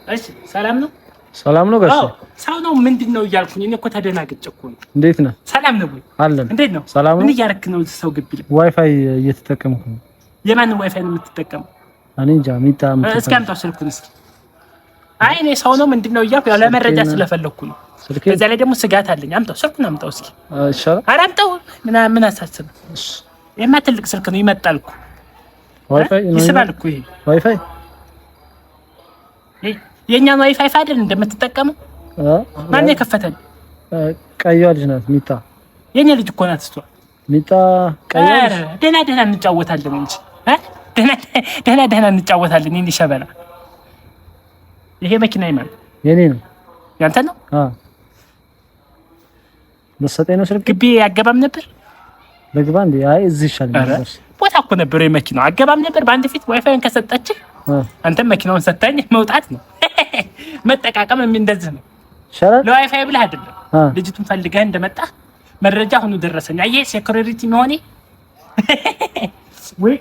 እሺ ሰላም ነው? ሰላም ነው ጋሽ? ሰው ነው ምንድነው እያልኩኝ እኔ እኮ ተደናግጬ እኮ ነው። እንዴት ነህ? ሰላም ነው ወይ? አለን። እንዴት ነው? ሰላም ነው? ምን እያደረክ ነው? ሰው ግቢ ላይ ዋይፋይ እየተጠቀምኩ ነው። የማንን ዋይፋይ ነው የምትጠቀመው? እኔ እንጃ። ሚጣ እስኪ አምጣው ስልኩን እስኪ። አይ እኔ ሰው ነው ምንድነው እያልኩ ያለ መረጃ ስለፈለኩ ነው። በዛ ላይ ደግሞ ስጋት አለኝ። አምጣው ስልኩን አምጣው እስኪ። ይሻላል። ኧረ አምጣው። ምን አሳስብ? የማ ትልቅ ስልክ ነው ይመጣል እኮ ዋይፋይ ይስባል እኮ ይሄ ዋይፋይ የኛን ዋይፋይ አይደል እንደምትጠቀመው? ማን የከፈተል? ቀይዋ ልጅ ናት ሚጣ። የኛ ልጅ እኮ ናት እሷ ሚጣ። ቀይዋ ደህና እንጫወታለን እንጂ ደህና እንጫወታለን። ይሄን ሸበላ ይሄ መኪና ይማል የኔ ነው ያንተ ነው? መሰጠኝ ነው ስልክ። ግቢ አገባም ነበር ለግባ እንዴ? አይ እዚህ ይሻላል። ቦታ እኮ ነበር የመኪናው አገባም ነበር። በአንድ ፊት ዋይፋይን ከሰጠች አንተም መኪናውን ሰጣኝ መውጣት ነው። መጠቃቀም እንደዚህ ነው። ለዋይፋይ ብለህ አይደለም ልጅቱን ፈልገህ እንደመጣ መረጃ ሁሉ ደረሰኝ። አየህ ሴኩሪቲ መሆኔ ወይ